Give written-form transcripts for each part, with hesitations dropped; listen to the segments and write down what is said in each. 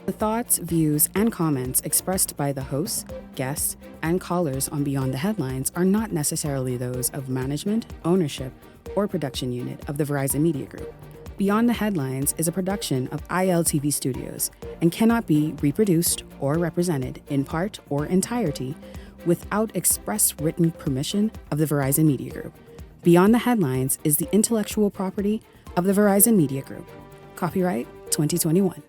The thoughts, views, and comments expressed by the hosts, guests, and callers on Beyond the Headlines are not necessarily those of management, ownership, or production unit of the Verizon Media Group. Beyond the Headlines is a production of ILTV Studios and cannot be reproduced or represented in part or entirety without express written permission of the Verizon Media Group. Beyond the Headlines is the intellectual property of the Verizon Media Group. Copyright 2021.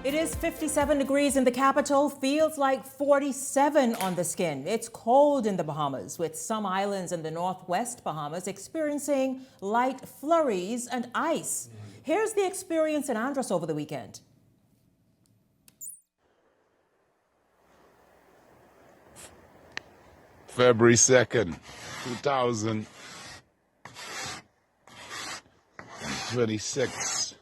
It is 57 degrees in the capital, feels like 47 on the skin. It's cold in the Bahamas, with some islands in the northwest Bahamas experiencing light flurries and ice. Here's the experience in Andros over the weekend. February 2nd, 2026.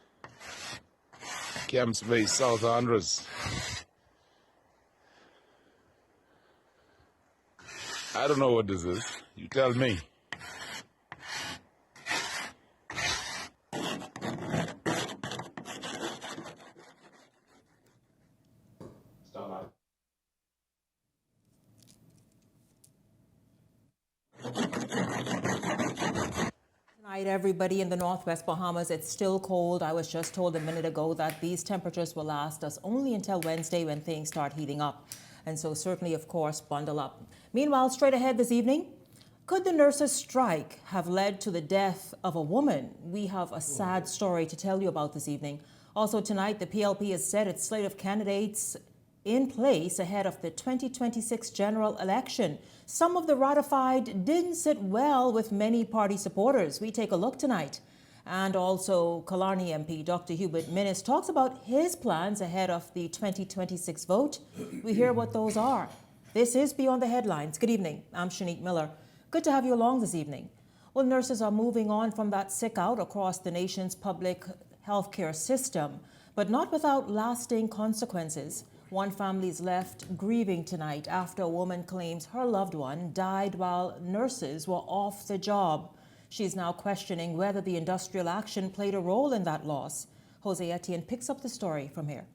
Camps Bay, South Andros. I don't know what this is. You tell me. Tonight, everybody in the northwest Bahamas, it's still cold. I was just told a minute ago that these temperatures will last us only until Wednesday when things start heating up. And so certainly, of course, bundle up. Meanwhile, straight ahead this evening, could the nurses' strike have led to the death of a woman? We have a sad story to tell you about this evening. Also tonight, the PLP has set its slate of candidates in place ahead of the 2026 general election. Some of the ratified didn't sit well with many party supporters. We take a look tonight. And also, Killarney MP Dr. Hubert Minnis talks about his plans ahead of the 2026 vote. We hear what those are. This is Beyond the Headlines. Good evening. I'm Shanique Miller. Good to have you along this evening. Well, nurses are moving on from that sick out across the nation's public healthcare system, but not without lasting consequences. One family is left grieving tonight after a woman claims her loved one died while nurses were off the job. She's now questioning whether the industrial action played a role in that loss. Jose Etienne picks up the story from here.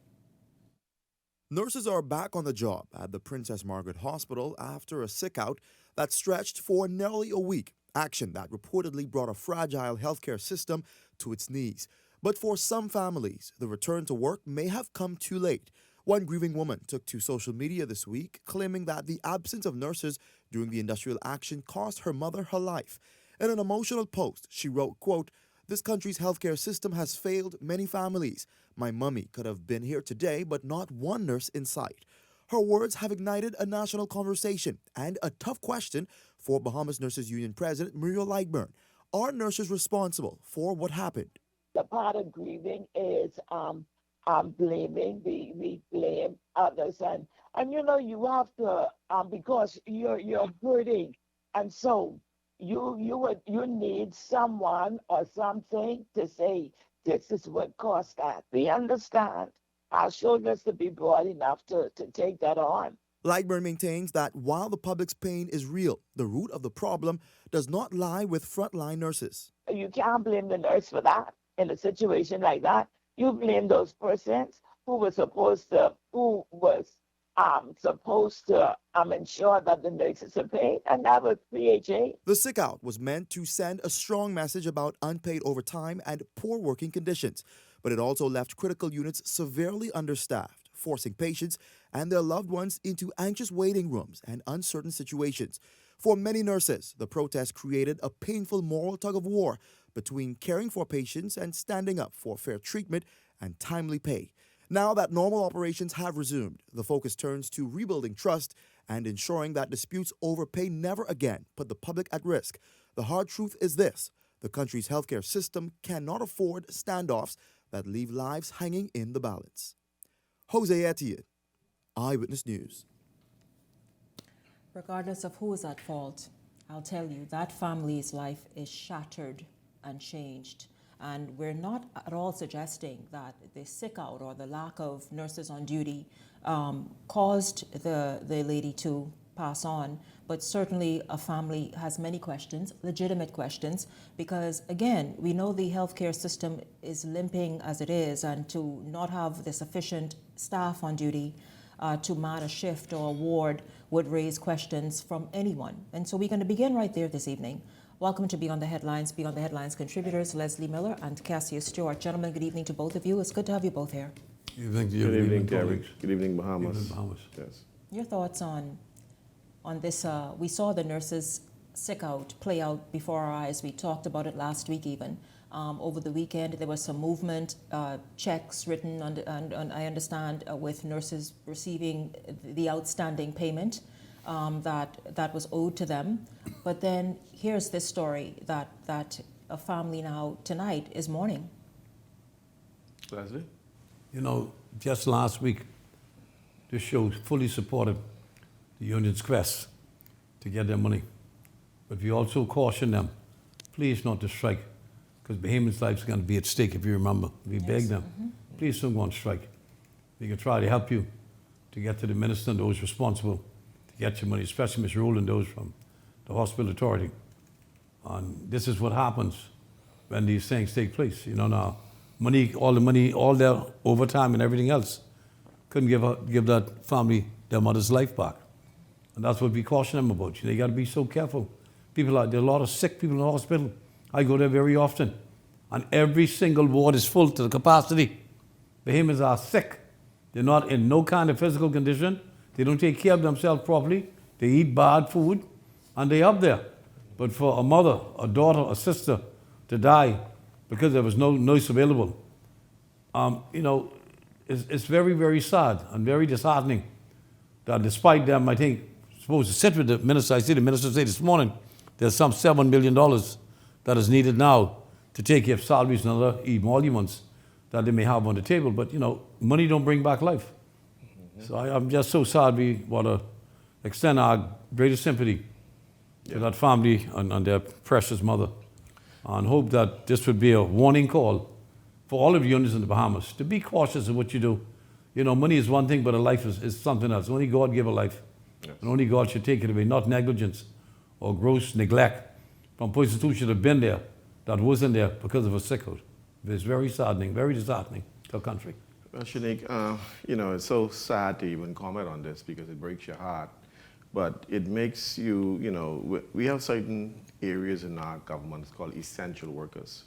Nurses are back on the job at the Princess Margaret Hospital after a sick-out that stretched for nearly a week, action that reportedly brought a fragile healthcare system to its knees. But for some families, the return to work may have come too late. One grieving woman took to social media this week, claiming that the absence of nurses during the industrial action cost her mother her life. In an emotional post, she wrote, quote, "This country's healthcare system has failed many families. My mummy could have been here today, but not one nurse in sight." Her words have ignited a national conversation and a tough question for Bahamas Nurses Union President Muriel Lightburn. Are nurses responsible for what happened? The part of grieving is blaming. We blame others, and you know you have to because you're hurting, and so you need someone or something to say this is what caused that. We understand. Our shoulders to be broad enough to take that on. Lightburn maintains that while the public's pain is real, the root of the problem does not lie with frontline nurses. You can't blame the nurse for that in a situation like that. You blame those persons who was supposed to ensure that the nurses are paid, and that was PHA. The sick-out was meant to send a strong message about unpaid overtime and poor working conditions, but it also left critical units severely understaffed, forcing patients and their loved ones into anxious waiting rooms and uncertain situations. For many nurses, the protest created a painful moral tug-of-war between caring for patients and standing up for fair treatment and timely pay. Now that normal operations have resumed, the focus turns to rebuilding trust and ensuring that disputes over pay never again put the public at risk. The hard truth is this: the country's healthcare system cannot afford standoffs that leave lives hanging in the balance. Jose Etienne, Eyewitness News. Regardless of who is at fault, I'll tell you, that family's life is shattered and changed. And we're not at all suggesting that the sick out or the lack of nurses on duty caused the lady to pass on. But certainly a family has many questions, legitimate questions, because again, we know the healthcare system is limping as it is, and to not have the sufficient staff on duty to man a shift or a ward would raise questions from anyone. And so we're going to begin right there this evening. Welcome to Beyond the Headlines contributors, Leslie Miller and Cassius Stewart. Gentlemen, good evening to both of you. It's good to have you both here. Good evening, Terry. Good evening, Bahamas. Good evening, Bahamas. Yes. Your thoughts on this? We saw the nurses sick out play out before our eyes. We talked about it last week even. Over the weekend, there was some movement, checks written, and I understand with nurses receiving the outstanding payment that was owed to them. But then here's this story that a family now tonight is mourning. Leslie? You know, just last week, this show fully supported the union's quest to get their money. But we also caution them, please not to strike, because Bahamians' lives are going to be at stake, if you remember. We beg them, please don't go on strike. We can try to help you to get to the minister and those responsible to get your money, especially Ms. Rowland, those from the hospital authority. And this is what happens when these things take place. You know, now, all the money, all their overtime and everything else couldn't give that family their mother's life back. And that's what we caution them about. You know, you got to be so careful. There are a lot of sick people in the hospital. I go there very often, and every single ward is full to the capacity. Bahamians are sick. They're not in no kind of physical condition. They don't take care of themselves properly. They eat bad food, and they're up there. But for a mother, a daughter, a sister to die because there was no nurse available, you know, it's very, very sad and very disheartening that despite them, I think, supposed to sit with the minister, I see the minister say this morning, there's some $7 million that is needed now to take care of salaries and other emoluments that they may have on the table. But, you know, money don't bring back life. So I'm just so sad. We want to extend our greatest sympathy to that family and their precious mother, and hope that this would be a warning call for all of the unions in the Bahamas to be cautious of what you do. You know, money is one thing, but a life is something else. Only God gave a life. Yes. And only God should take it away, not negligence or gross neglect from persons who should have been there that wasn't there because of a sickhood. It's very saddening, very disheartening to a country. Well, Shanique, you know, it's so sad to even comment on this because it breaks your heart. But it makes you, you know, we have certain areas in our government called essential workers.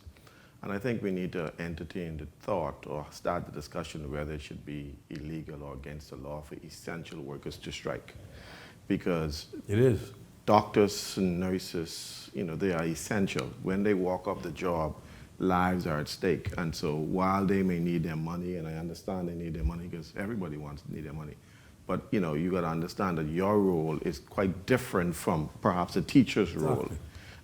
And I think we need to entertain the thought or start the discussion whether it should be illegal or against the law for essential workers to strike. Because it is. Doctors and nurses, you know, they are essential. When they walk off the job, lives are at stake. And so while they may need their money, and I understand they need their money because everybody wants to need their money, but you know, you got to understand that your role is quite different from perhaps a teacher's role.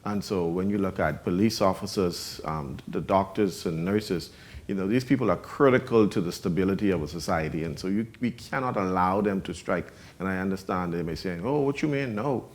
And so when you look at police officers, the doctors and nurses, you know, these people are critical to the stability of a society. And so we cannot allow them to strike. And I understand they may say, oh, what you mean? No.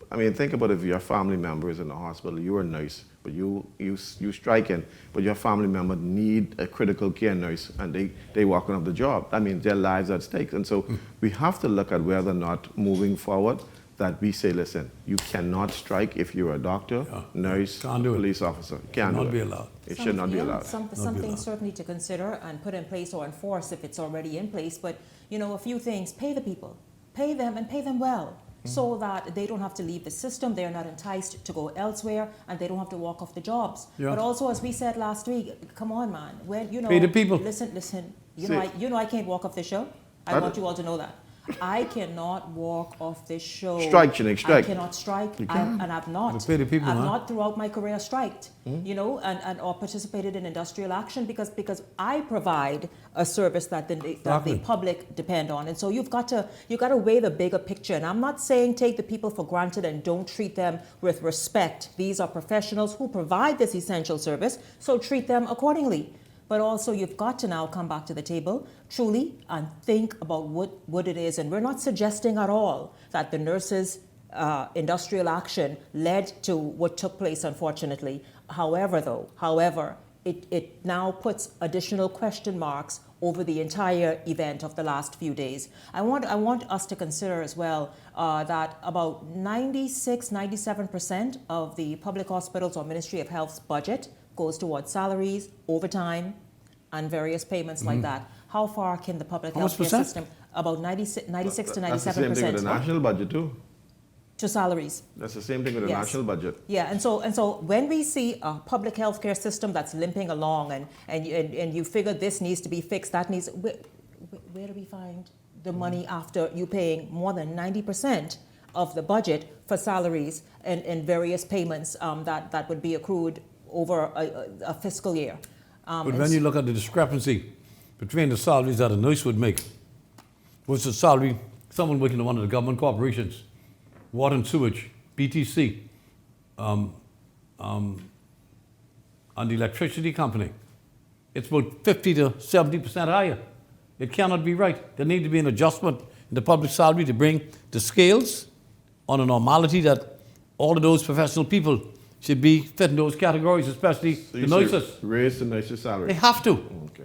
I mean, think about if your family member is in the hospital, you're a nurse, but you striking, but your family member need a critical care nurse, and they walking off the job. That means their lives are at stake. And so we have to look at whether or not moving forward that we say, listen, you cannot strike if you're a doctor, nurse, police officer. Can't do it. Be allowed. It should not be allowed. Something certainly to consider and put in place or enforce if it's already in place. But, you know, a few things. Pay the people. Pay them and pay them well, so that they don't have to leave the system, they're not enticed to go elsewhere, and they don't have to walk off the jobs. Yeah. But also, as we said last week, come on, man, when you know, pay the people. Listen, you know, I can't walk off the show. I want you all to know that. I cannot walk off this show. Strike, Shanique, strike. I cannot strike, and I've not. Pay the people, I've not throughout my career striked, you know, and or participated in industrial action because I provide a service that the public depend on, and so you got to weigh the bigger picture. And I'm not saying take the people for granted and don't treat them with respect. These are professionals who provide this essential service, so treat them accordingly. But also you've got to now come back to the table truly and think about what it is. And we're not suggesting at all that the nurses industrial action led to what took place, unfortunately. However, it now puts additional question marks over the entire event of the last few days. I want us to consider as well that about 97% of the public hospitals or Ministry of Health's budget goes towards salaries, overtime, and various payments like that. How far can the public health care system? About 96 to 97%. That's the same thing with the national budget too. To salaries. That's the same thing with the national budget. Yeah, and so when we see a public health care system that's limping along and you figure this needs to be fixed, that needs, where do we find the money after you paying more than 90% of the budget for salaries and various payments that would be accrued over a fiscal year? But when you look at the discrepancy between the salaries that a nurse would make versus the salary someone working in one of the government corporations, water and sewage, BTC, and the electricity company, it's about 50 to 70% higher. It cannot be right. There needs to be an adjustment in the public salary to bring the scales on a normality that all of those professional people should be fit in those categories, especially So the nurses. Raise the nurses' salary. They have to. Okay.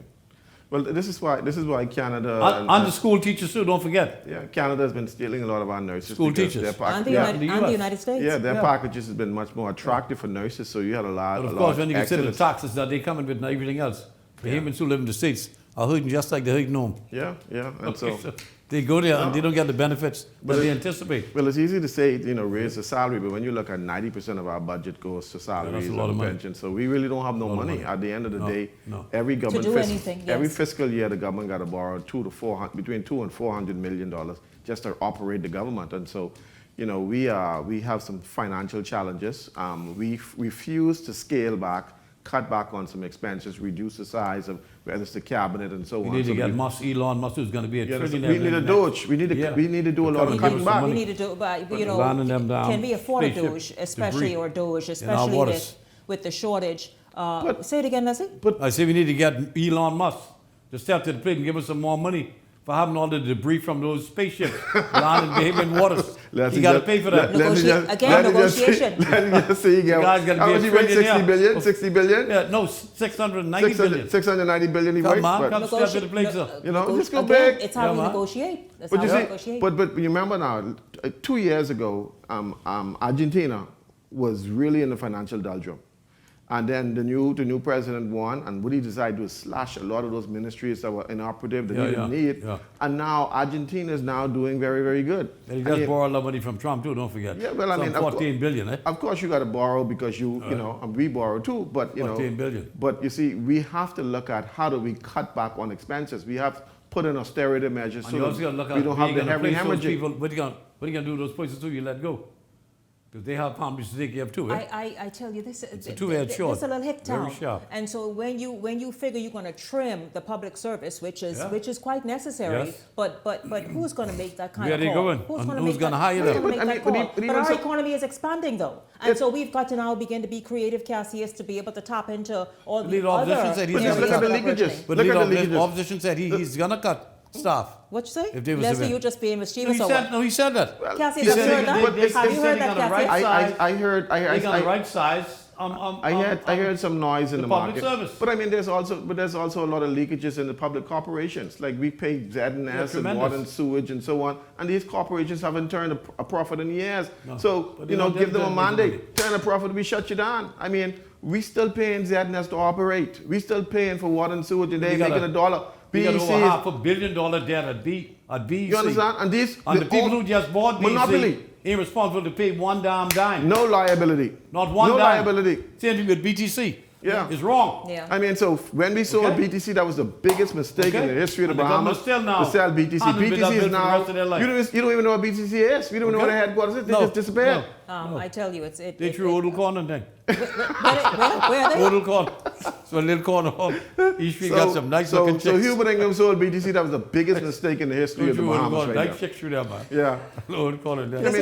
Well, this is why Canada And the school teachers too, don't forget. Yeah, Canada has been stealing a lot of our nurses. School because teachers. And the United States. Yeah, their packages has been much more attractive for nurses. So you had a lot. But of course, when you consider the taxes that they come in with and everything else, the humans who live in the States are hurting just like they're hurting home. Yeah, and so they go there and they don't get the benefits that they anticipate. Well, it's easy to say, raise the salary, but when you look at 90% of our budget goes to salaries and pensions, so we really don't have no money. At the end of the day, every government every fiscal year, the government got to borrow between $200 and $400 million just to operate the government, and so. We have some financial challenges. We refuse to scale back, cut back on some expenses, reduce the size of whether it's the cabinet and so on. We need to get Elon Musk, who's going to be a trillionaire. We need a Doge. We need to do a lot of cutting back. We need to do, but can we afford a Doge, especially with the shortage? Say it again, Leslie. I say we need to get Elon Musk to step to the plate and give us some more money for having all the debris from those spaceships landing behaving waters. You got to pay for that. Negotiation. Let me just say again. How much he went? 60 billion? 60 billion? Yeah, no, 690 billion. 690 billion he went. Come step to the plate, sir. Just go big. It's how we negotiate. But you remember now, 2 years ago, Argentina was really in the financial doldrum. And then the new president won, and what he decided to slash a lot of those ministries that were inoperative, that he didn't need. Yeah. And now Argentina is now doing very, very good. And he just borrowed a lot of money from Trump too, don't forget. Yeah, well, 14 billion, eh? Of course you got to borrow because and we borrow too, but 14 billion. But you see, we have to look at how do we cut back on expenses. We have to put in austerity measures so that we don't have the heavy hemorrhaging. What are you going to do with those places too? You let go. Because they have families to take care of too, eh? I tell you, it's a two-edged sword. It's a little hick town. Very sharp. And so when you figure you're going to trim the public service, which is quite necessary, but who's going to make that kind of call? Where are they going? Who's going to hire them? But our economy is expanding though, and so we've got to now begin to be creative, Cassius, to be able to tap into all the other areas. Look at the leakages. But the opposition said he's going to cut staff. What you say? Leslie, you just being mischievous or what? No, he said that. Well, Cassius, have you heard that? Have you heard that, Cassius? I heard. They got the right size. I heard some noise in the public market. Service. But I mean, there's also a lot of leakages in the public corporations. Like we pay Z&S and water and sewage and so on, and these corporations haven't turned a profit in years. No. So give them a mandate, turn a profit, we shut you down. I mean, we still paying Z&S to operate. We still paying for water and sewage, and they're making $1. We got over $500 million debt at BEC. You understand? And the people who just bought BEC monopoly ain't responsible to pay one damn dime. No liability. Not one dime. No liability. Same thing with BTC. Yeah. It's wrong. Yeah. I mean, so when we sold BTC, that was the biggest mistake in the history of the Bahamas to sell BTC. BTC is now, you don't even know what BTC is. We don't even know where the headquarters is. They just disappeared. I tell you, they threw Odell Corner thing. Where are they? Odell Corner. So a little corner home. Each week got some nice looking chicks. So Hubert Minnis sold BTC. That was the biggest mistake in the history of the Bahamas right nice chicks through there, man. Yeah. Odell Corner there. I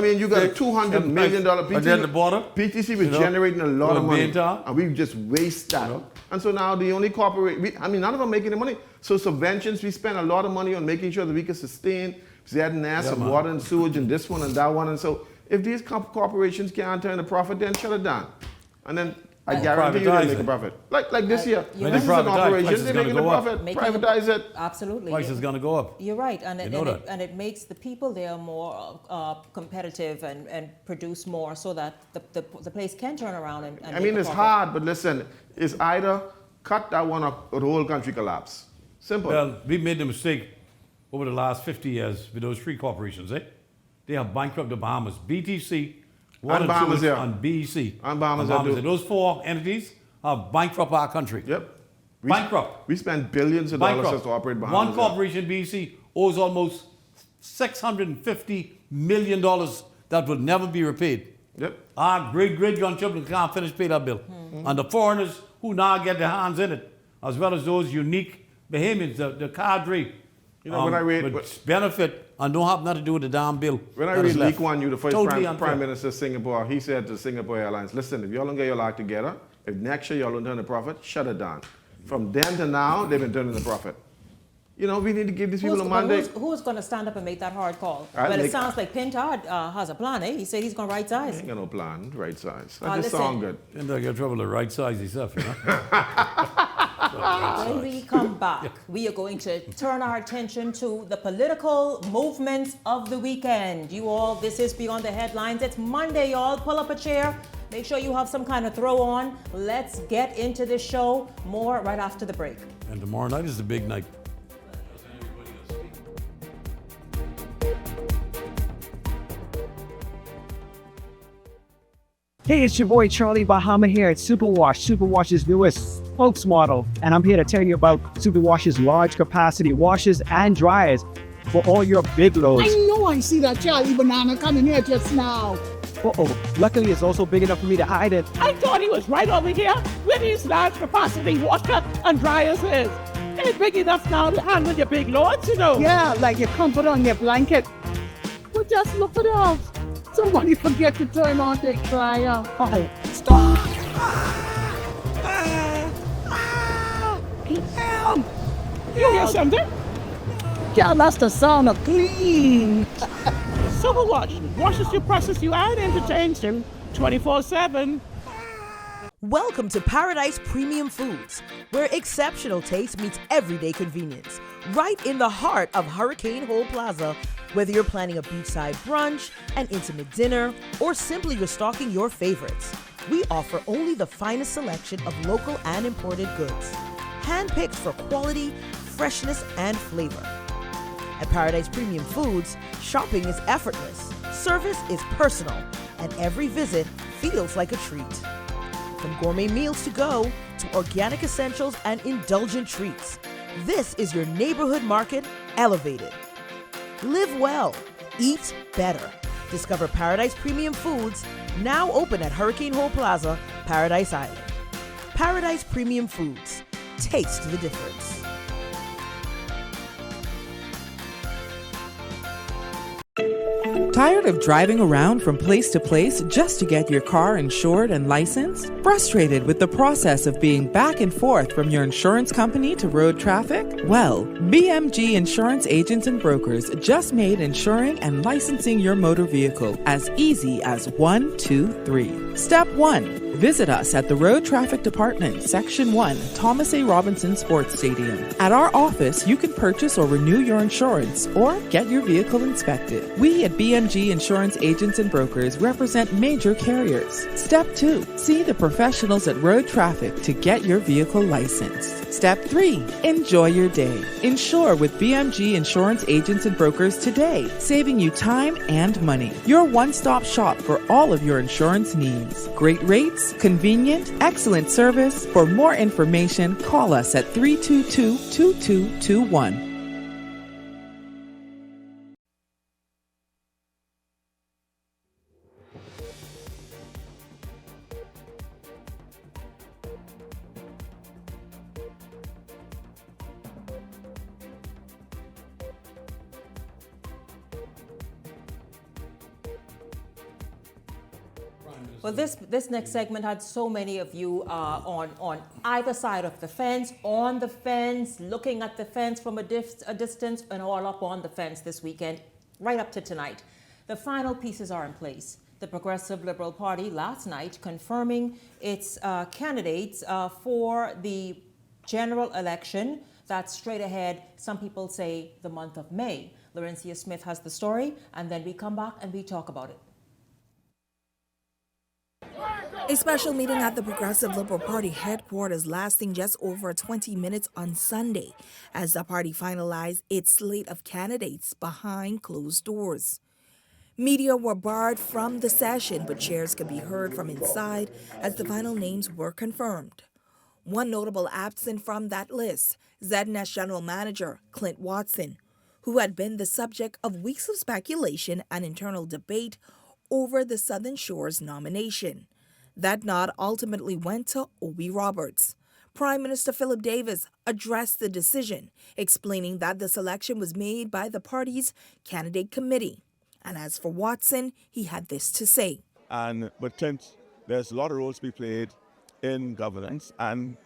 mean, you got a $200 million BTC. And then the bottom. BTC was generating a lot of money. And we just waste that. And so now the only none of them making the money. So subventions, we spend a lot of money on making sure that we can sustain Z&S Yeah, and man. water and sewage and this one and that one. And so if these corporations can't turn a profit, then shut it down. And then I guarantee you they'll privatize make a it. profit. Like this year. You're This is right. an Privatize, operation, prices they're gonna making a go up. profit. Making Privatize it. Absolutely. Price is going to go up. You're right, and You know that. it makes the people there more competitive and produce more, so that the place can turn around and I make mean, a it's profit. hard, but listen, it's either cut that one up or the whole country collapse. Simple. Well, we made the mistake over the last 50 years with those three corporations, eh? They have bankrupted the Bahamas. BTC, Water And Bahamas, Sewage, yeah. and BEC. And Bahamas, I do. Those four entities have bankrupt our country. Yep. Bankrupt. We spend billions of dollars Bankrupt. just to operate Bahamas. One corporation, BEC, owes almost $650 million that will never be repaid. Yep. Our great-great-grandchildren can't finish pay that bill. And the foreigners who now get their hands in it, as well as those unique Bahamians, the cadre, You know, when I read- would benefit and don't have nothing to do with the damn bill. When I that read is Lee left. Kuan Yew, the first Totally prime unfair. minister of Singapore, he said to Singapore Airlines, listen, if y'all don't get your act together, if next year y'all don't turn a profit, shut it down. From then to now, they've been turning a profit. You know, we need to give these people a mandate. Who's going to stand up and make that hard call? I Well, it make- sounds like Pintard has a plan, eh? He said he's going to right size. Ain't got no plan, right size. Ah, That just listen. sound good. And I get trouble to right size yourself, you know. When we come back, we are going to turn our attention to the political movements of the weekend. You all, this is Beyond the Headlines. It's Monday, y'all. Pull up a chair. Make sure you have some kind of throw on. Let's get into this show. More right after the break. And tomorrow night is the big night. Hey, it's your boy Charlie Bahama here at Superwash, Superwash's newest spokesmodel. And I'm here to tell you about Superwash's large capacity washers and dryers for all your big loads. I know I see that Charlie Banana coming here just now. Luckily, it's also big enough for me to hide it. I thought he was right over here where these large capacity washer and dryers is. They're big enough now to handle your big loads, you know. Yeah, like your comfort on your blanket. But just look at us. Somebody forget to turn on the dryer. Oh, stop! Help! You hear something? Yeah, that's the sound of clean. Superwash washes you, process you, and entertains you 24/7. Welcome to Paradise Premium Foods, where exceptional taste meets everyday convenience. Right in the heart of Hurricane Hole Plaza, whether you're planning a beachside brunch, an intimate dinner, or simply restocking your favorites, we offer only the finest selection of local and imported goods, handpicked for quality, freshness, and flavor. At Paradise Premium Foods, shopping is effortless, service is personal, and every visit feels like a treat. From gourmet meals to go to organic essentials and indulgent treats, this is your neighborhood market elevated. Live well, eat better. Discover Paradise Premium Foods, now open at Hurricane Hole Plaza, Paradise Island. Paradise Premium Foods, taste the difference. Tired of driving around from place to place just to get your car insured and licensed? Frustrated with the process of being back and forth from your insurance company to road traffic? Well, BMG Insurance Agents and Brokers just made insuring and licensing your motor vehicle as easy as 1, 2, 3. Step 1. Visit us at the Road Traffic Department, Section 1, Thomas A. Robinson Sports Stadium. At our office, you can purchase or renew your insurance or get your vehicle inspected. We at BMG Insurance Agents and Brokers represent major carriers. Step 2. See the professionals at Road Traffic to get your vehicle licensed. Step 3. Enjoy your day. Insure with BMG Insurance Agents and Brokers today, saving you time and money. Your one-stop shop for all of your insurance needs. Great rates, convenient, excellent service. For more information, call us at 322-2221. Well, this next segment had so many of you on either side of the fence, on the fence, looking at the fence from a distance, and all up on the fence this weekend. right up to tonight. The final pieces are in place. The Progressive Liberal Party last night confirming its candidates for the general election that's straight ahead. Some people say the month of May. Laurencia Smith has the story, and then we come back and we talk about it. A special meeting at the Progressive Liberal Party headquarters lasting just over 20 minutes on Sunday as the party finalized its slate of candidates behind closed doors. Media were barred from the session, but cheers could be heard from inside as the final names were confirmed. One notable absent from that list, ZNS General Manager Clint Watson, who had been the subject of weeks of speculation and internal debate over the Southern Shore's nomination. That nod ultimately went to Obi Roberts. Prime Minister Philip Davis addressed the decision, explaining that the selection was made by the party's candidate committee. And as for Watson, he had this to say. But Clint, there's a lot of roles to be played in governance, and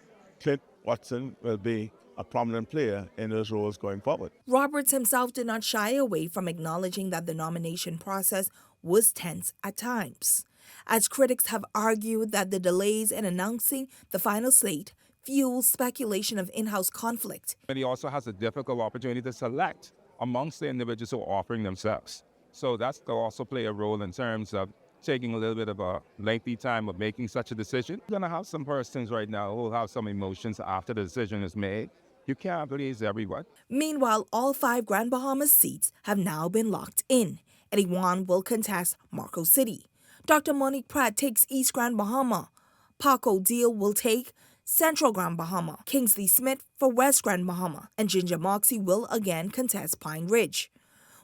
Clint Watson will be a prominent player in those roles going forward. Roberts himself did not shy away from acknowledging that the nomination process was tense at times, as critics have argued that the delays in announcing the final slate fuels speculation of in-house conflict. But he also has a difficult opportunity to select amongst the individuals who are offering themselves. So that's to also play a role in terms of taking a little bit of a lengthy time of making such a decision. You're going to have some persons right now who will have some emotions after the decision is made. You can't please everyone. Meanwhile, all 5 Grand Bahamas seats have now been locked in. Eddie Wan will contest Marco City. Dr. Monique Pratt takes East Grand Bahama. Paco Deal will take Central Grand Bahama. Kingsley Smith for West Grand Bahama. And Ginger Moxie will again contest Pine Ridge.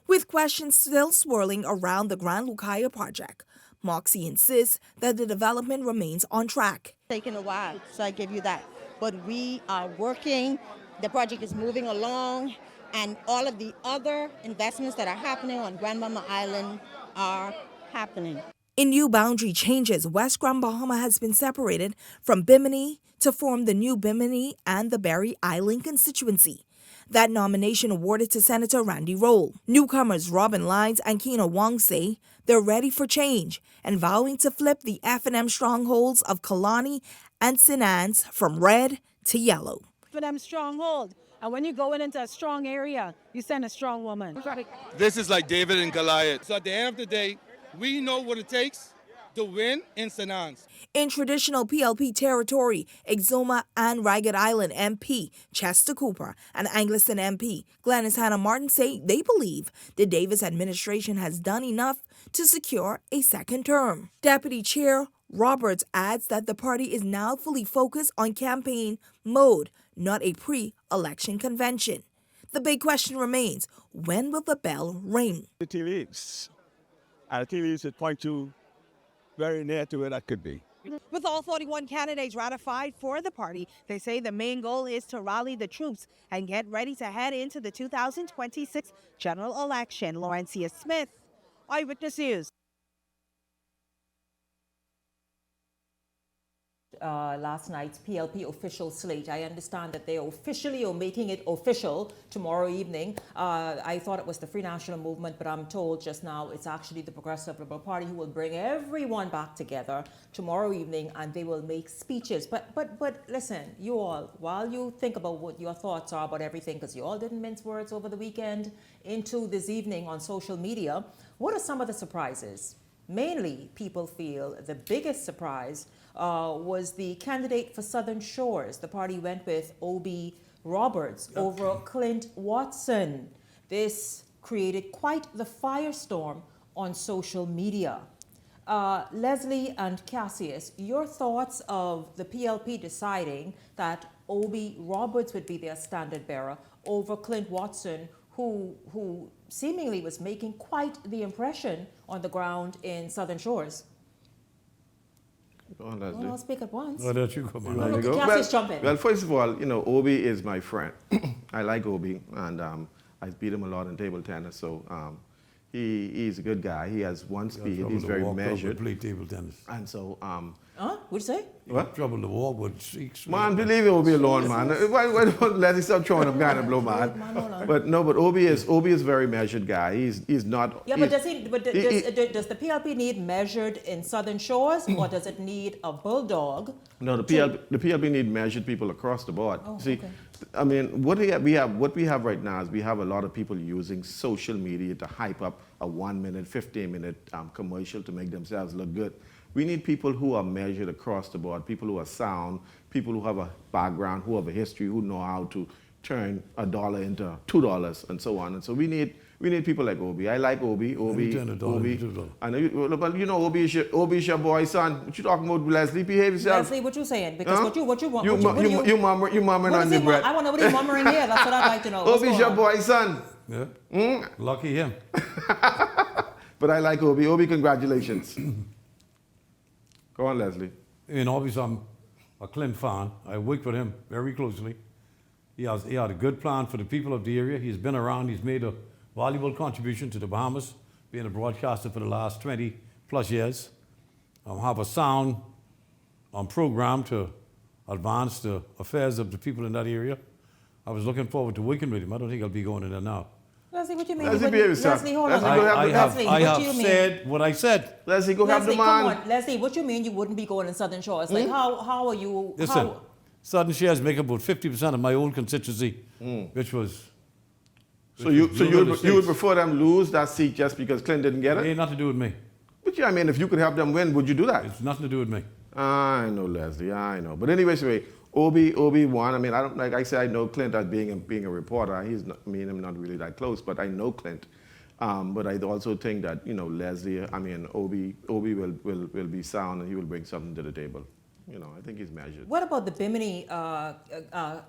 With questions still swirling around the Grand Lucaya project, Moxie insists that the development remains on track. Taking a while, so I give you that. But we are working, the project is moving along, and all of the other investments that are happening on Grand Bahama Island are happening. In new boundary changes, West Grand Bahama has been separated from Bimini to form the new Bimini and the Barry Island constituency. That nomination awarded to Senator Randy Roll. Newcomers Robin Lyons and Keno Wong say they're ready for change and vowing to flip the F&M strongholds of Killarney and St. Anne's from red to yellow. For them stronghold, and when you go into a strong area, you send a strong woman. This is like David and Goliath. So at the end of the day, we know what it takes to win in St. Anne's. In traditional PLP territory, Exuma and Ragged Island MP Chester Cooper and Angleton MP Glennis Hannah Martin say they believe the Davis administration has done enough to secure a second term. Deputy Chair Roberts adds that the party is now fully focused on campaign mode, not a pre-election convention. The big question remains, when will the bell ring? The tea leaves. And the tea leaves would point to very near to where that could be. With all 41 candidates ratified for the party, they say the main goal is to rally the troops and get ready to head into the 2026 general election. Laurencia Smith, Eyewitness News. Last night's PLP official slate. I understand that they officially are making it official tomorrow evening. I thought it was the Free National Movement, but I'm told just now it's actually the Progressive Liberal Party who will bring everyone back together tomorrow evening, and they will make speeches. But listen, you all, while you think about what your thoughts are about everything, because you all didn't mince words over the weekend into this evening on social media, what are some of the surprises? Mainly, people feel the biggest surprise was the candidate for Southern Shores. The party went with Obi Roberts over Clint Watson. This created quite the firestorm on social media. Leslie and Cassius, your thoughts of the PLP deciding that Obi Roberts would be their standard bearer over Clint Watson, who seemingly was making quite the impression on the ground in Southern Shores? I'll speak at once. Oh, that you come on. Well, first of all, Obi is my friend. I like Obi, and I beat him a lot in table tennis, so he's a good guy. He has one speed. He's very measured. Play table tennis. And so Huh? What'd you say? What? Trouble to walk with Sikhs. Man, believe it will be alone, man. Why don't Leslie stop throwing up kind of blow, man? But no, but Obi is a very measured guy. He's not. Yeah, but does the PLP need measured in Southern Shores, or does it need a bulldog? No, the PLP need measured people across the board. Oh, See, okay. I mean, what we have right now is we have a lot of people using social media to hype up a 1 minute, 15-minute commercial to make themselves look good. We need people who are measured across the board, people who are sound, people who have a background, who have a history, who know how to turn $1 into $2 and so on. And so we need people like Obi. I like Obi. Obi. I know you, but you know Obi is your boy, son. What you talking about, Leslie? Behave yourself. Leslie, what you saying? Because what you want? You murmuring on the breath. I want to know what you murmuring here. That's what I'd like to know. Obi's your boy, son. Yeah. Lucky him. But I like Obi. Obi, congratulations. Go on, Leslie. And obviously, I'm a Clint fan. I worked with him very closely. He had a good plan for the people of the area. He's been around. He's made a valuable contribution to the Bahamas, being a broadcaster for the last 20 plus years. Have a sound program to advance the affairs of the people in that area. I was looking forward to working with him. I don't think I'll be going in there now. Leslie, what do you mean? Leslie, hold on. I have said what I said. Leslie, go have the man. Come on. Leslie, what do you mean you wouldn't be going in Southern Shores? Like, how are you? Listen, Southern Shores make about 50% of my old constituency, which was. So you would prefer them lose that seat just because Clint didn't get it? It ain't nothing to do with me. But yeah, I mean, if you could help them win, would you do that? It's nothing to do with me. I know, Leslie. I know. But anyway, Obi won. I mean, I don't, like I said, I know Clint as being a reporter. He's not, me and him not really that close, but I know Clint. But I also think that, you know, Leslie, I mean, Obi will be sound and he will bring something to the table. You know, I think he's measured. What about the Bimini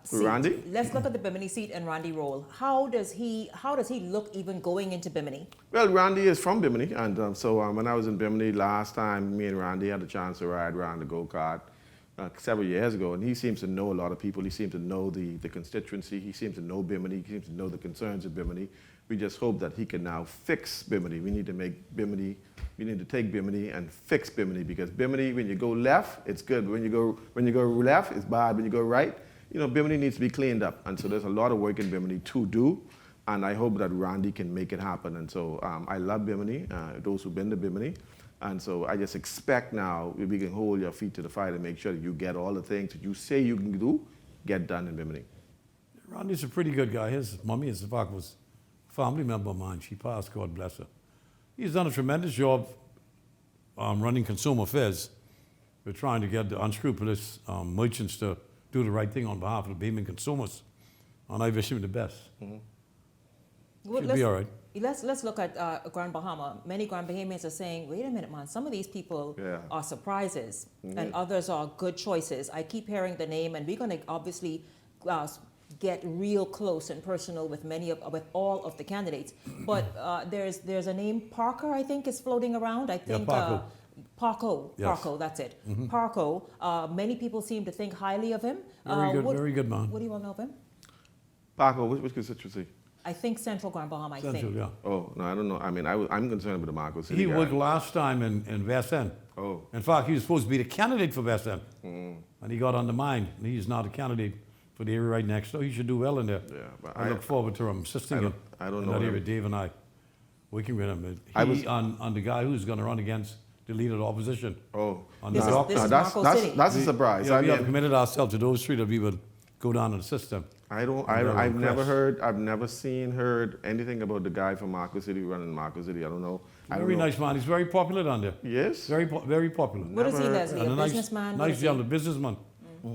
seat? Randy? Let's look at the Bimini seat and Randy Roll. How does he look even going into Bimini? Well, Randy is from Bimini, and so when I was in Bimini last time, me and Randy had a chance to ride around the go-kart several years ago, and he seems to know a lot of people. He seems to know the constituency. He seems to know Bimini. He seems to know the concerns of Bimini. We just hope that he can now fix Bimini. We need to make Bimini. We need to take Bimini and fix Bimini, because Bimini, when you go left, it's good. When you go left, it's bad. When you go right, you know, Bimini needs to be cleaned up. And so there's a lot of work in Bimini to do. And I hope that Randy can make it happen. And so I love Bimini, those who've been to Bimini. And so I just expect now we can hold your feet to the fire to make sure that you get all the things that you say you can do, get done in Bimini. Randy's a pretty good guy. His mommy, as was a family member of mine. She passed, God bless her. He's done a tremendous job running consumer affairs. We're trying to get the unscrupulous merchants to do the right thing on behalf of the Bahamian consumers. And I wish him the best. Well, Should be all right. Let's look at Grand Bahama. Many Grand Bahamians are saying, wait a minute, man, some of these people are surprises and others are good choices. I keep hearing the name, and we're going to obviously get real close and personal with with all of the candidates. But there's a name, Parker, I think, is floating around. I think Parko. Yes. Parko, that's it. Parko. Many people seem to think highly of him. Very good man. What do you all know of him? Parko, which constituency? I think Central Grand Bahama, I think. Central, yeah. Oh, no, I don't know. I mean, I'm concerned with the Marco City He guy. worked last time in West End. Oh. In fact, he was supposed to be the candidate for West End. And he got undermined. He's not a candidate for the area right next door. He should do well in there. Yeah, but I look forward to him assisting him. I don't in know that him. area. Dave and I working with him. On the guy who's going to run against the leader of the opposition. Oh. This is Marco City. That's a surprise. Yeah, we have committed ourselves to those three that we would go down and assist them. I've never heard anything about the guy from Marco City running Marco City. I don't know. Very nice man. He's very popular down there. Yes? Very popular. What is he, Leslie? A businessman? Nice gentleman, businessman.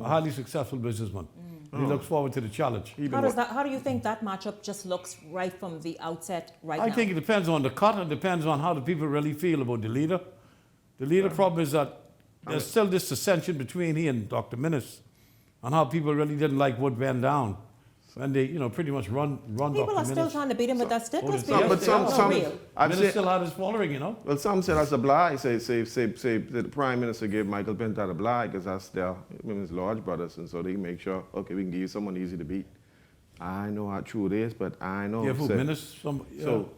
A highly successful businessman. He looks forward to the challenge. How do you think that matchup just looks right from the outset now? I think it depends on the cut. It depends on how the people really feel about the leader. The leader problem is that there's still this dissension between he and Dr. Minnis on how people really didn't like what went down. And they, pretty much run people are still trying to beat him, but that still must be real. Minnis still had his following, Well, some say that's a lie. Say the Prime Minister gave Michael Pintar a lie because that's their women's large brothers, and so they make sure, okay, we can give you someone easy to beat. I know how true it is, but I know. Yeah, who, Minnis?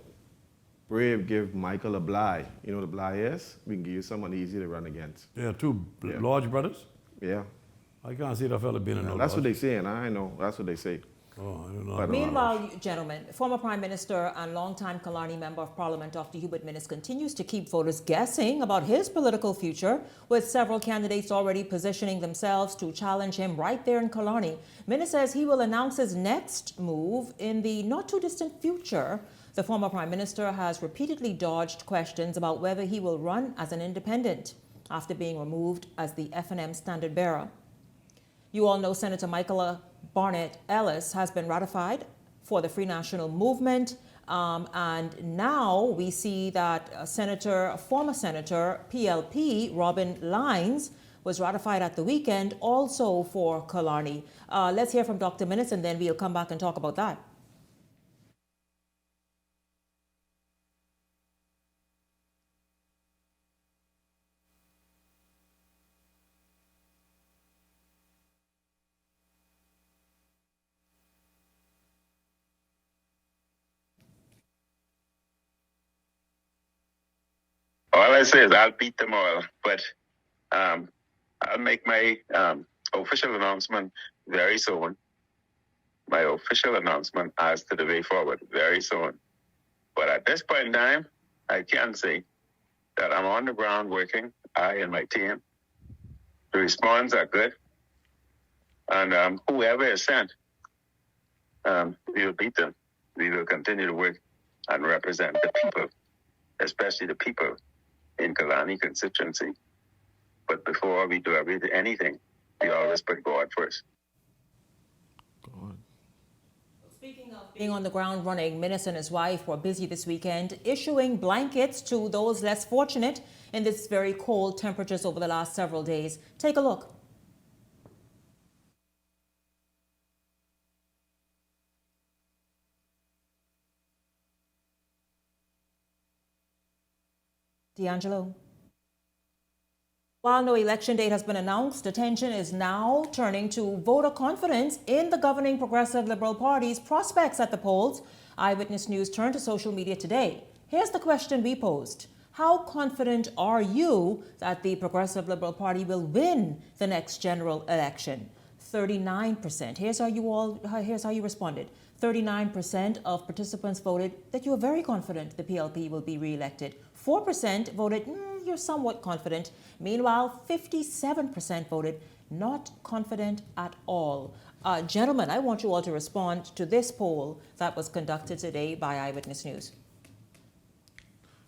brave, give Michael a Bly. You know what a Bly is? We can give you someone easy to run against. There are two large brothers? Yeah. I can't see that fella being in no That's lodge. what they say, and I know. That's what they say. Oh, I don't know. Meanwhile, gentlemen, former Prime Minister and longtime Killarney Member of Parliament Dr. Hubert Minnis continues to keep voters guessing about his political future, with several candidates already positioning themselves to challenge him right there in Killarney. Minnis says he will announce his next move in the not-too-distant future. The former Prime Minister has repeatedly dodged questions about whether he will run as an independent after being removed as the F&M standard bearer. You all know Senator Michael Barnett Ellis has been ratified for the Free National Movement, and now we see that former Senator PLP Robin Lyons was ratified at the weekend also for Killarney. Let's hear from Dr. Minnis, and then we'll come back and talk about that. All I say is I'll beat them all, but I'll make my official announcement very soon. My official announcement as to the way forward very soon. But at this point in time, I can say that I'm on the ground working, I and my team. The response are good. And whoever is sent, we will beat them. We will continue to work and represent the people, especially the people in Killarney constituency. But before we do anything, we always put God first. Speaking of being on the ground running, Minnis and his wife were busy this weekend issuing blankets to those less fortunate in this very cold temperatures over the last several days. Take a look. D'Angelo. While no election date has been announced, attention is now turning to voter confidence in the governing Progressive Liberal Party's prospects at the polls. Eyewitness News turned to social media today. Here's the question we posed. How confident are you that the Progressive Liberal Party will win the next general election? 39%. Here's how you responded. 39% of participants voted that you are very confident the PLP will be re-elected. 4% voted, you're somewhat confident. Meanwhile, 57% voted not confident at all. Gentlemen, I want you all to respond to this poll that was conducted today by Eyewitness News.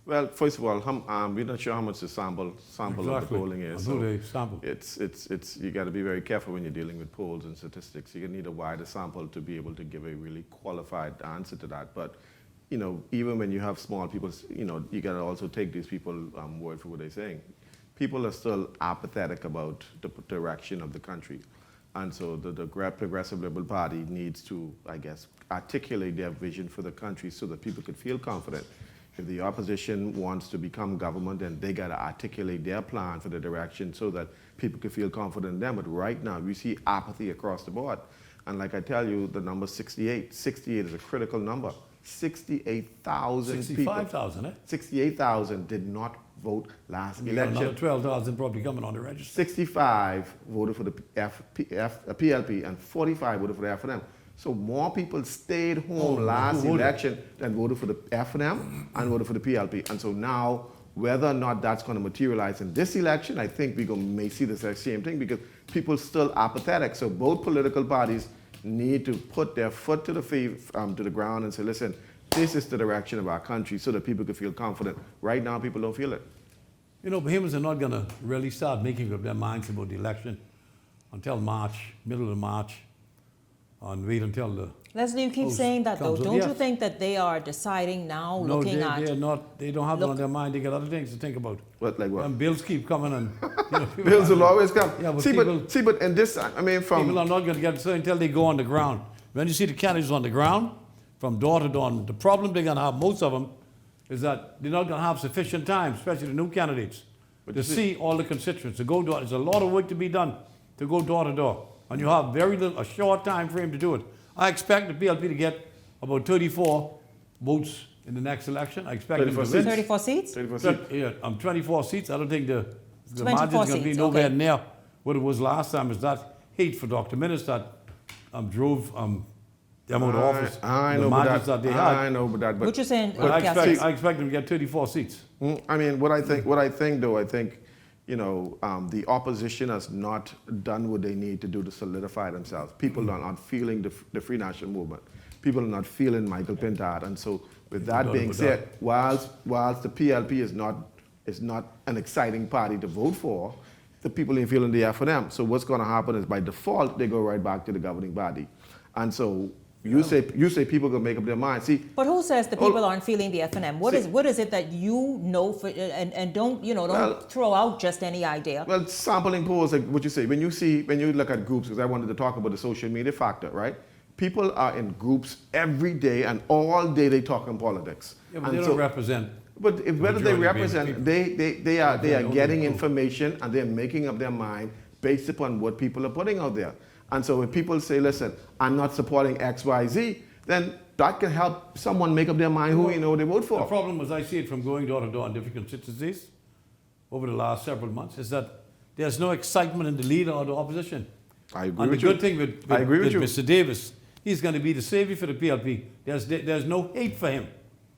Well, first of all, we're not sure how much the sample Exactly. of the polling is. Who they sample. It's you got to be very careful when you're dealing with polls and statistics. You need a wider sample to be able to give a really qualified answer to that. But even when you have small people, you got to also take these people word for what they're saying. People are still apathetic about the direction of the country. And so the Progressive Liberal Party needs to, I guess, articulate their vision for the country so that people could feel confident. If the opposition wants to become government, then they got to articulate their plan for the direction so that people can feel confident in them. But right now, we see apathy across the board. And like I tell you, the number 68 is a critical number. 68,000 people. 65,000, eh? 68,000 did not vote last election. Another 12,000 probably coming on the register. 65 voted for the PLP and 45 voted for the F&M. So more people stayed home last election than voted for the F&M and voted for the PLP. And so now, whether or not that's going to materialize in this election, I think we may see the same thing because people still apathetic. So both political parties need to put their foot to the ground and say, listen, this is the direction of our country so that people can feel confident. Right now, people don't feel it. Bahamians are not going to really start making up their minds about the election until March, middle of March, and wait until the Leslie, you keep saying that though. Don't you think that they are deciding now, looking at... No, they don't have it on their mind. They got other things to think about. What, like what? And bills keep coming and... Bills will always come. Yeah, but but in this, I mean, people are not going to get so until they go on the ground. When you see the candidates on the ground, from door to door, the problem they're going to have, most of them, is that they're not going to have sufficient time, especially the new candidates, to see all the constituents, to go door. There's a lot of work to be done to go door to door. And you have a short time frame to do it. I expect the PLP to get about 34 votes in the next election. I expect him to win. 34 seats? 34 seats. Yeah, 24 seats. I don't think the 24 margin's going to be seats, nowhere okay. near what it was last time. It's that hate for Dr. Minnis that drove them out of office. I the know, margins but that they had. I know, but that. What you're saying? But I expect them to get 34 seats. I mean, what I think, though, I think, you know, the opposition has not done what they need to do to solidify themselves. People are not feeling the Free National Movement. People are not feeling Michael Pintard. And so, with that being said, whilst the PLP is not an exciting party to vote for, the people ain't feeling the F for them. So what's going to happen is, by default, they go right back to the governing body. And so you say people can make up their mind. See, but who says the people aren't feeling the F&M? What is it that you know for, and don't throw out just any idea? Well, sampling polls, like what you say, when you look at groups, because I wanted to talk about the social media factor, right? People are in groups every day, and all day they talk in politics. Yeah, but they don't represent. But whether they represent, they are getting people. information, and they're making up their mind based upon what people are putting out there. And so when people say, listen, I'm not supporting X, Y, Z, then that can help someone make up their mind who they vote for. The problem, as I see it from going door to door in different constituencies over the last several months, is that there's no excitement in the leader or the opposition. I agree and with the you. good thing with Mr. Davis, he's going to be the savior for the PLP. There's no hate for him.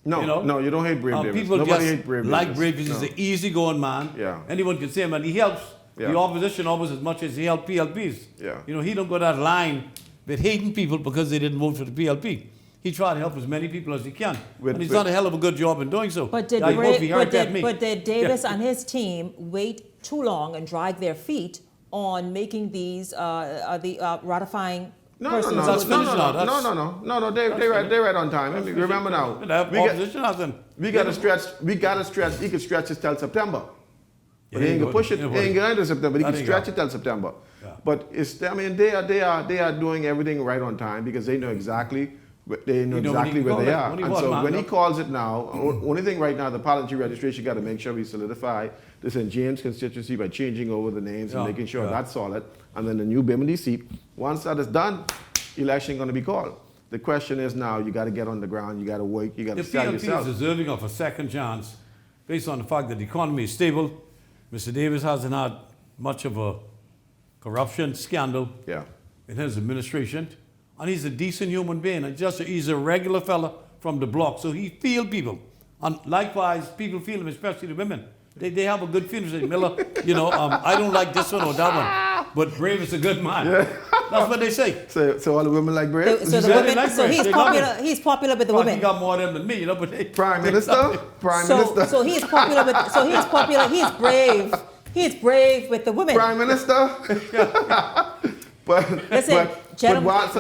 No, you don't hate Brave Davis. People Nobody just hates Brave like Davis. Brave Davis. He's an easygoing man. Yeah. Anyone can say him, and he helps the opposition almost as much as he helped PLPs. Yeah. He don't go that line with hating people because they didn't vote for the PLP. He tried to help as many people as he can, and he's done a hell of a good job in doing so. But did Davis and his team wait too long and drag their feet on making these ratifying? No, they right on time. Remember now, we got to stretch. He could stretch it till September, but he ain't gonna push it. He ain't going to September. He can stretch it till September. But they are doing everything right on time because they know exactly. They know exactly where they are. And so when he calls it now, only thing right now, the parliamentary registration got to make sure we solidify the St. James constituency by changing over the names and making sure that's solid. And then the new Bimini seat, once that is done, election going to be called. The question is now, you got to get on the ground, you got to work, you got to sell yourself. The PLP is deserving of a second chance based on the fact that the economy is stable. Mr. Davis hasn't had much of a corruption scandal in his administration. And he's a decent human being, and he's a regular fella from the block, so he feels people. And likewise, people feel him, especially the women. They have a good feeling. Say, Miller, I don't like this one or that one, but Brave is a good man. Yeah. That's what they say. So all the women like Brave? He's popular with the women. He got more of them than me, but Prime Minister? Minister. So he's popular with, he's brave. He's brave with the women. Prime Minister? Listen, whilst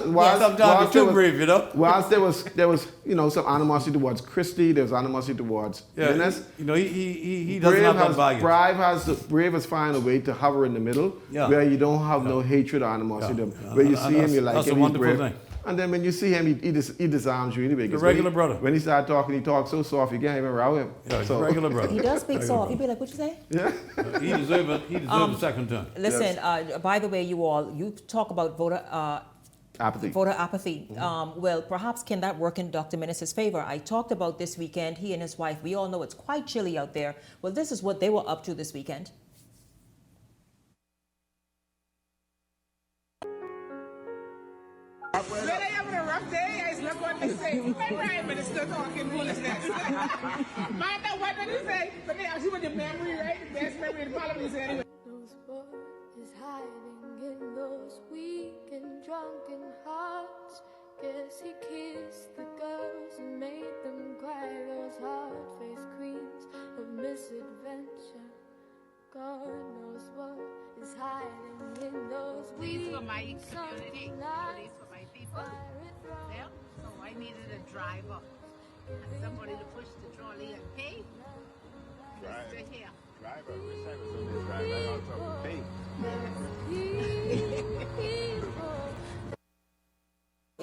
there was some animosity towards Christie, there was animosity towards Minnis. He doesn't have that baggage. Brave has found a way to hover in the middle, where you don't have no hatred or animosity to him. Where you see him, you like him, he's brave. Thing. And then when you see him, he disarms you anyway. The regular brother. When he started talking, he talks so soft, you can't even row him. Yeah, he's a regular brother. He does speak soft. He'd be like, what you say? Yeah. He deserves a second term. Listen, by the way, you talk about voter apathy. Well, perhaps can that work in Dr. Minnis' favor? I talked about this weekend, he and his wife. We all know it's quite chilly out there. Well, this is what they were up to this weekend. When I having a rough day, I look what they say. My prime minister talking foolishness. Mind that what they say, but they actually with the memory, right? The best memory in the parliament anyway. Knows what is hiding in those weak and drunken hearts. Guess he kissed the girls and made them cry. Those hard-faced queens of misadventure. God knows what is hiding in those weak for my community, these for my people. Yeah? So I needed a driver and somebody to push the trolley and pay. Mr. Here. Driver, which type of service driver? I also pay.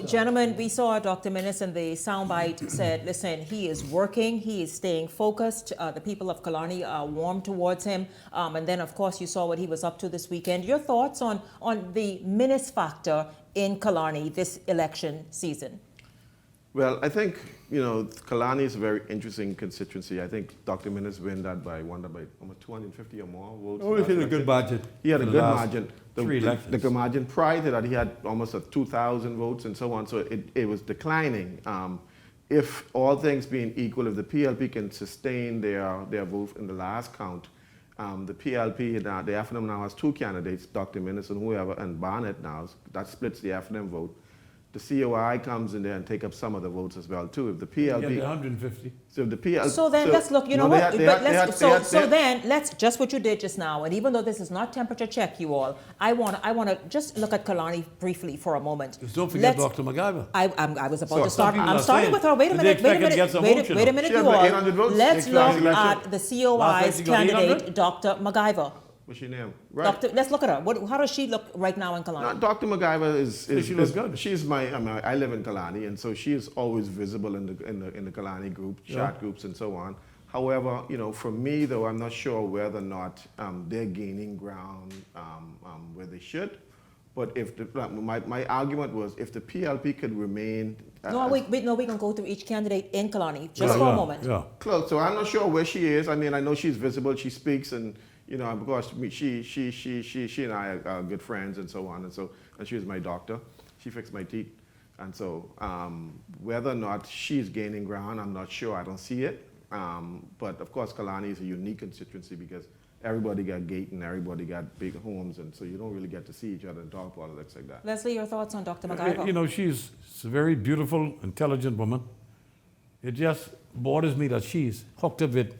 Gentlemen, we saw Dr. Minnis and the soundbite said, listen, he is working, he is staying focused. The people of Killarney are warm towards him. And then, of course, you saw what he was up to this weekend. Your thoughts on the Minnis factor in Killarney this election season? Well, I think, Killarney is a very interesting constituency. I think Dr. Minnis won that by almost 250 or more votes. Oh, he had a good margin. He had a for good the last margin. three elections. The margin prior to that, he had almost 2,000 votes and so on. So it was declining. If all things being equal, if the PLP can sustain their vote in the last count, the PLP, the FNM now has two candidates, Dr. Minnis and whoever, and Barnett now. That splits the FNM vote. The COI comes in there and take up some of the votes as well too. If the PLP, Yeah, 150. So if the PLP. So then let's look. You know what? Then let's just what you did just now. And even though this is not temperature check, you all, I want to just look at Killarney briefly for a moment. Just don't forget Dr. MacGyver. I was about to start. I'm starting with her. Wait a minute, you all. Let's look at the COI's candidate, Dr. MacGyver. What's your name? Right. Let's look at her. How does she look right now in Killarney? Dr. MacGyver is she looks good. She's I live in Killarney, and so she is always visible in the Killarney group, chat groups, and so on. However, for me though, I'm not sure whether or not they're gaining ground where they should. But if my argument was if the PLP could remain. We can go through each candidate in Killarney just for a moment. Yeah. Close. So I'm not sure where she is. I mean, I know she's visible. She speaks and. Because she and I are good friends and so on, and she was my doctor. She fixed my teeth, and so whether or not she's gaining ground, I'm not sure. I don't see it, but of course, Killarney is a unique constituency because everybody got gate and everybody got big homes, and so you don't really get to see each other and talk politics like that. Leslie, your thoughts on Dr. MacGyver? She's a very beautiful, intelligent woman. It just bothers me that she's hooked up with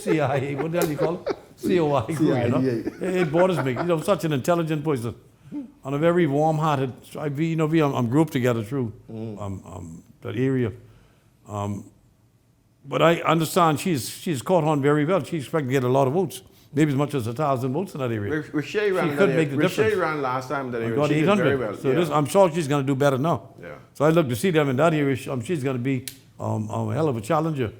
CIA, what the hell do you call it? COI. It bothers me. Such an intelligent person and a very warm-hearted. I'm grouped together through that area. But I understand she's caught on very well. She's expected to get a lot of votes, maybe as much as 1,000 votes in that area. Riche ran last time that area. Got 800. So I'm sure she's going to do better now. Yeah. So I look to see them in that area. She's going to be a hell of a challenger.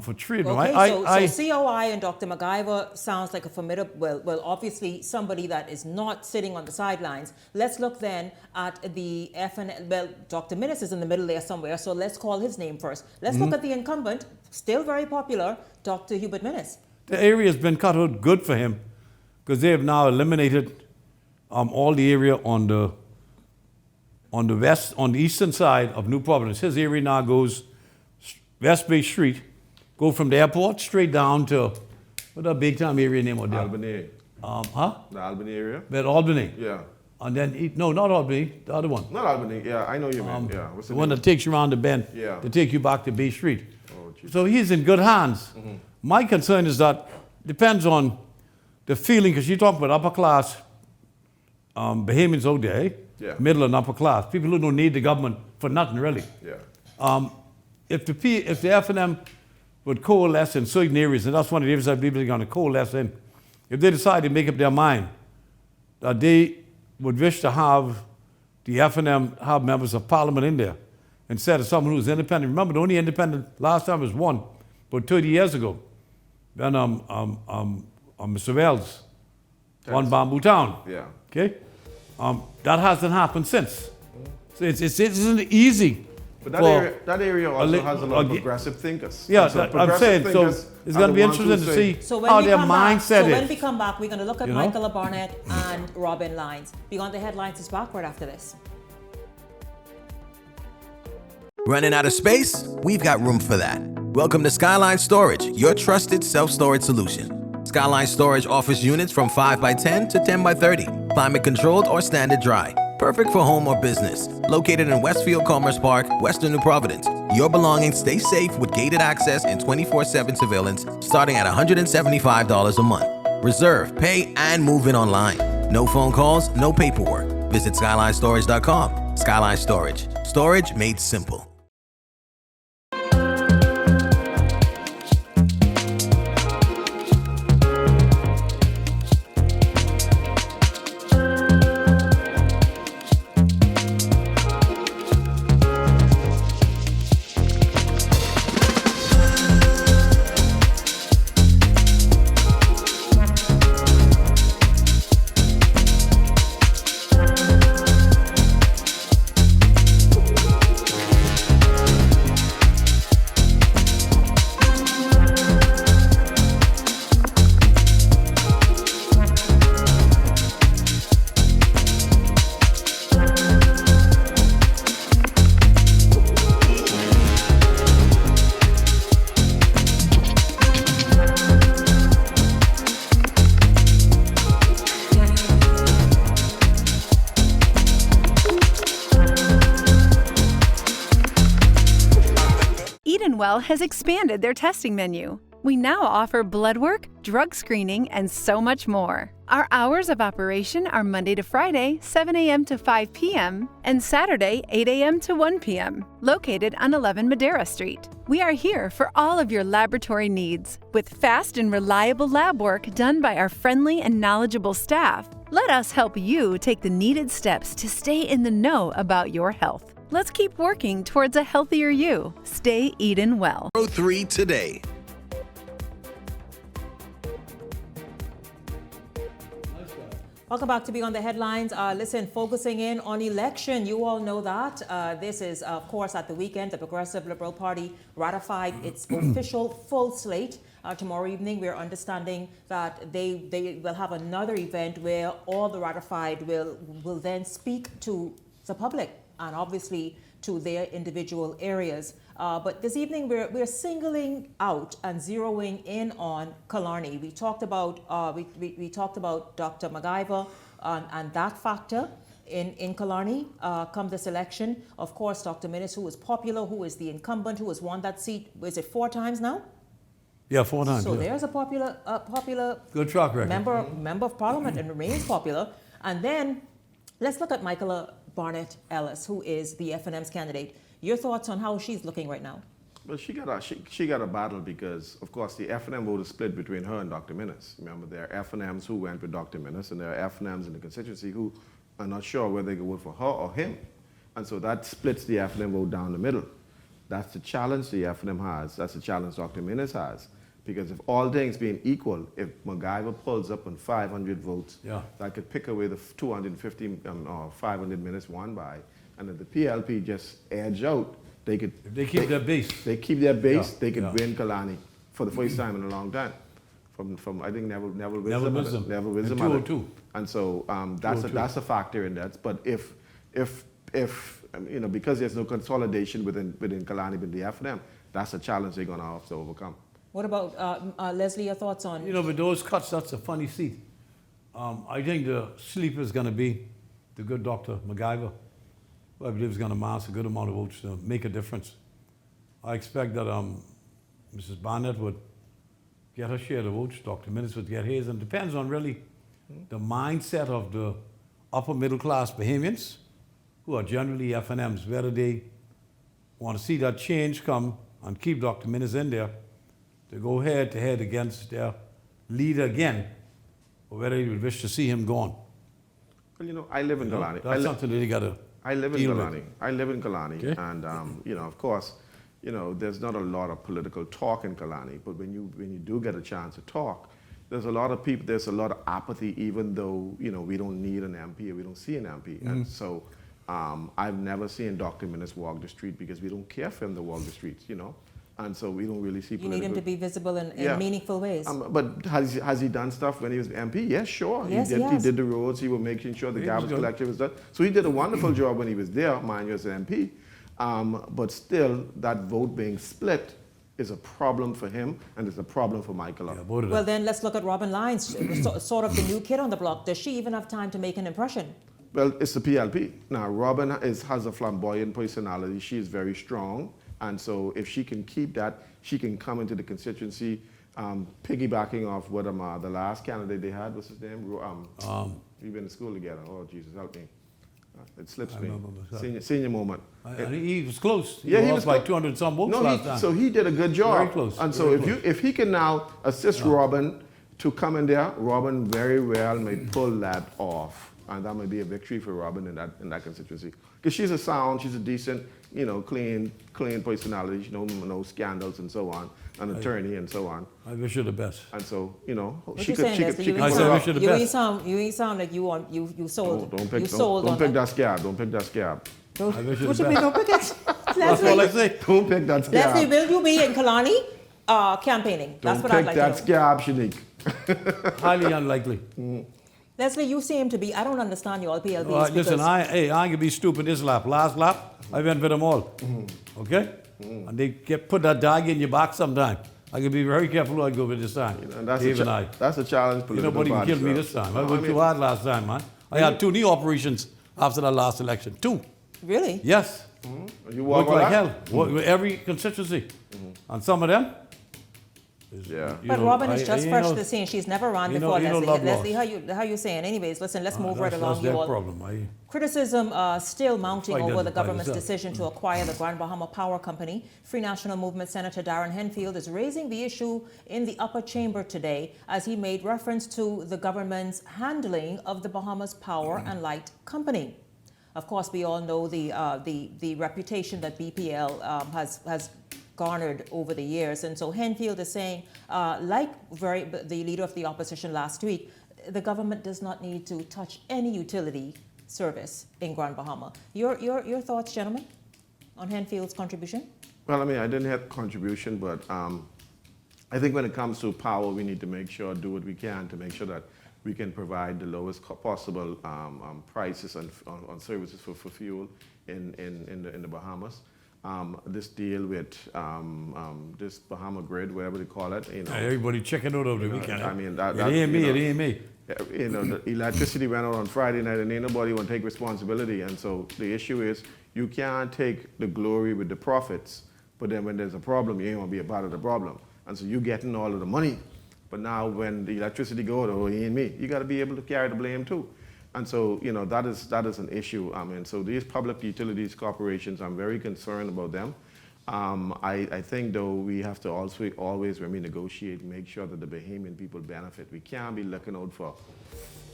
For treatment. Okay, so COI and Dr. MacGyver sounds like a formidable, well, obviously somebody that is not sitting on the sidelines. Let's look then at the Dr. Minnis is in the middle there somewhere, so let's call his name first. Let's look at the incumbent, still very popular, Dr. Hubert Minnis. The area has been cut out good for him because they have now eliminated all the area on the eastern side of New Providence. His area now goes West Bay Street, go from the airport straight down to, what's that big time area name out there? Albany. The Albany area? But Albany. Yeah. And then, no, not Albany, the other one. Not Albany, yeah, I know you mean, yeah. What's the one that takes you around the bend to take you back to Bay Street. Oh, so he's in good hands. Mm-hmm. My concern is that depends on the feeling, because you talk about upper class Bahamians out there, middle and upper class, people who don't need the government for nothing really. Yeah. If the FNM would coalesce in certain areas, and that's one of the areas I believe they're going to coalesce in, if they decide to make up their mind that they would wish to have the FNM have members of parliament in there instead of someone who's independent. Remember, the only independent last time was one, but 30 years ago, then Mr. Wells won Bamboo Town. Yeah. Okay? That hasn't happened since. So it isn't easy. But that area also has a lot of progressive thinkers. Yeah, I'm saying, so it's going to be interesting to see how their mindset is. So when we come back, we're going to look at Michael Barnett and Robin Lyons. Beyond the Headlines is back right after this. Running out of space? We've got room for that. Welcome to Skyline Storage, your trusted self-storage solution. Skyline Storage offers units from 5x10 to 10x30, climate controlled or standard dry. Perfect for home or business. Located in Westfield Commerce Park, Western New Providence. Your belongings stay safe with gated access and 24/7 surveillance starting at $175 a month. Reserve, pay, and move in online. No phone calls, no paperwork. Visit SkylineStorage.com. Skyline Storage. Storage made simple. Well has expanded their testing menu. We now offer blood work, drug screening, and so much more. Our hours of operation are Monday to Friday, 7 a.m. to 5 p.m., and Saturday, 8 a.m. to 1 p.m., located on 11 Madera Street. We are here for all of your laboratory needs, with fast and reliable lab work done by our friendly and knowledgeable staff. Let us help you take the needed steps to stay in the know about your health. Let's keep working towards a healthier you. Stay eatin' well. 3 today. Welcome back to Beyond the Headlines. Listen, focusing in on election, you all know that. This is, of course, at the weekend, the Progressive Liberal Party ratified its official full slate. Tomorrow evening, we're understanding that they will have another event where all the ratified will then speak to the public and obviously to their individual areas. But this evening, we're singling out and zeroing in on Killarney. We talked about we talked about Dr. MacGyver and that factor in Killarney come this election. Of course, Dr. Minnis, who is popular, who is the incumbent, who has won that seat, is it 4 times now? Yeah, 4 times. So yeah. there's a popular good track record. Member of Parliament and remains popular. And then let's look at Michaela Barnett Ellis, who is the FNM's candidate. Your thoughts on how she's looking right now? Well, she got a battle because, of course, the FNM vote is split between her and Dr. Minnis. Remember, there are FNMs who went with Dr. Minnis, and there are FNMs in the constituency who are not sure whether they can vote for her or him. And so that splits the FNM vote down the middle. That's the challenge the FNM has. That's the challenge Dr. Minnis has. Because if all things being equal, if MacGyver pulls up on 500 votes, that could pick away the 250 or 500 minutes won by, and if the PLP just edge out, they could. If they keep their base. They keep their base. They could win Killarney for the first time in a long time. From I think Neville Wisdom. Neville Wisdom. 202. And so that's a factor in that. But if because there's no consolidation within Killarney with the FNM, that's a challenge they're going to have to overcome. What about Leslie? Your thoughts on? With those cuts, that's a funny seat. I think the sleeper is going to be the good Dr. MacGyver, who I believe is going to amass a good amount of votes to make a difference. I expect that Mrs. Barnett would get her share of the votes, Dr. Minnis would get his, and it depends on really the mindset of the upper middle class Bahamians, who are generally FNMs, whether they want to see that change come and keep Dr. Minnis in there to go head to head against their leader again, or whether they would wish to see him gone. Well, I live in Killarney. That's something that they got to. I live in Killarney, okay. And of course, there's not a lot of political talk in Killarney. But when you do get a chance to talk, there's a lot of people. There's a lot of apathy, even though we don't need an MP or we don't see an MP. And so I've never seen Dr. Minnis walk the street because we don't care for him to walk the streets. And so we don't really see political. You need him to be visible in meaningful ways. But has he done stuff when he was MP? Yes, sure. Yes, he did the roads. He was making sure the garbage collection was done. So he did a wonderful job when he was there, mind you, as an MP. But still, that vote being split is a problem for him, and it's a problem for Michael. Well, then let's look at Robin Lyons, sort of the new kid on the block. Does she even have time to make an impression? Well, it's the PLP. Now, Robin has a flamboyant personality. She is very strong. And so if she can keep that, she can come into the constituency, piggybacking off what the last candidate they had, what's his name? We've been to school together. Oh, Jesus, help me. It slips me. Senior moment. He was close. He lost like 200 some votes last time. So he did a good job. Very close. And so if he can now assist Robin to come in there, Robin very well may pull that off. And that may be a victory for Robin in that constituency. Because she's a decent, clean personality, no scandals and so on, an attorney and so on. I wish her the best. And so, she could. I wish her the best. You ain't sound like you sold. Don't pick that scab. Don't pick that scab. Don't pick it. That's all I say. Don't pick that scab. Leslie, will you be in Killarney campaigning? That's what I'd like to know. Don't pick that scab, Shanique. Highly unlikely. Leslie, you seem to be, I don't understand you all PLBs. Listen, I ain't gonna be stupid this lap. Last lap, I went with them all. Okay? And they put that dog in your back sometime. I can be very careful who I go with this time. That's a challenge. Nobody can kill me this time. I went too hard last time, man. I had 2 knee operations after that last election. 2. Really? Yes. You walk Work like a lot? hell. Work with every constituency. And some of them. But Robin is just fresh to the scene. She's never run before, Leslie. love Leslie, loss. how you saying? Anyways, listen, let's move right along. That's their problem. Criticism still mounting Like over the that by government's yourself. decision to acquire the Grand Bahama Power Company. Free National Movement Senator Darren Henfield is raising the issue in the upper chamber today as he made reference to the government's handling of the Bahamas Power and Light Company. Of course, we all know the reputation that BPL has garnered over the years. And so Henfield is saying, the leader of the opposition last week, the government does not need to touch any utility service in Grand Bahama. Your thoughts, gentlemen, on Henfield's contribution? Well, I mean, I didn't have contribution, but I think when it comes to power, we need to make sure, do what we can to make sure that we can provide the lowest possible prices on services for fuel in the Bahamas. This deal with this Bahama Grid, whatever they call it, Everybody checking out over the weekend. I mean, it ain't me. The electricity went out on Friday night, and ain't nobody want to take responsibility. And so the issue is, you can't take the glory with the profits, but then when there's a problem, you ain't want to be a part of the problem. And so you getting all of the money, but now when the electricity goes, oh, it ain't me. You got to be able to carry the blame too. And so, that is an issue. So these public utilities corporations, I'm very concerned about them. I think, though, we have to also always, when we negotiate, make sure that the Bahamian people benefit. We can't be looking out for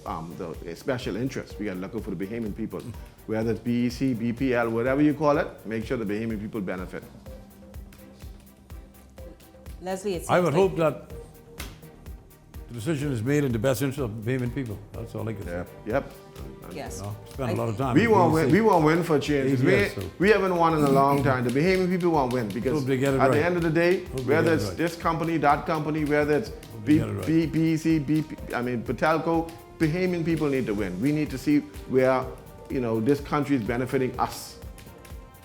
the special interests. We got to look out for the Bahamian people. Whether it's BEC, BPL, whatever you call it, make sure the Bahamian people benefit. Leslie, I would hope that the decision is made in the best interest of Bahamian people. That's all I can say. Yep. Yes. Spend a lot of time. We want win. We want win for change. Yes, We haven't won in a long time. The Bahamian people want win because Hope they get it at right. the end of the day, Hope whether they get it's it right. this company, that company, whether it's they get it right. BEC, Patelco, Bahamian people need to win. We need to see where this country is benefiting us.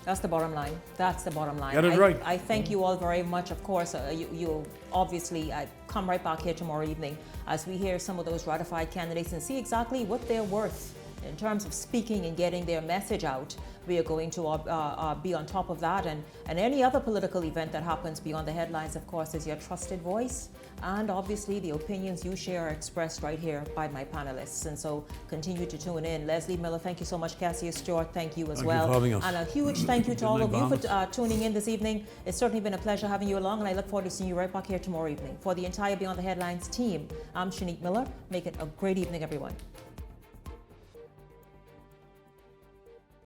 That's the bottom line. That's the bottom line. Get it right. I thank you all very much. Of course, you obviously come right back here tomorrow evening as we hear some of those ratified candidates and see exactly what they're worth in terms of speaking and getting their message out. We are going to be on top of that, and any other political event that happens beyond the headlines, of course, is your trusted voice. And obviously, the opinions you share are expressed right here by my panelists. And so continue to tune in. Leslie Miller, thank you so much. Cassius Stewart, thank you as well. Thank you for having us. And a huge thank you to all of you for tuning in this evening. It's certainly been a pleasure having you along, and I look forward to seeing you right back here tomorrow evening. For the entire Beyond the Headlines team, I'm Shanique Miller. Make it a great evening, everyone.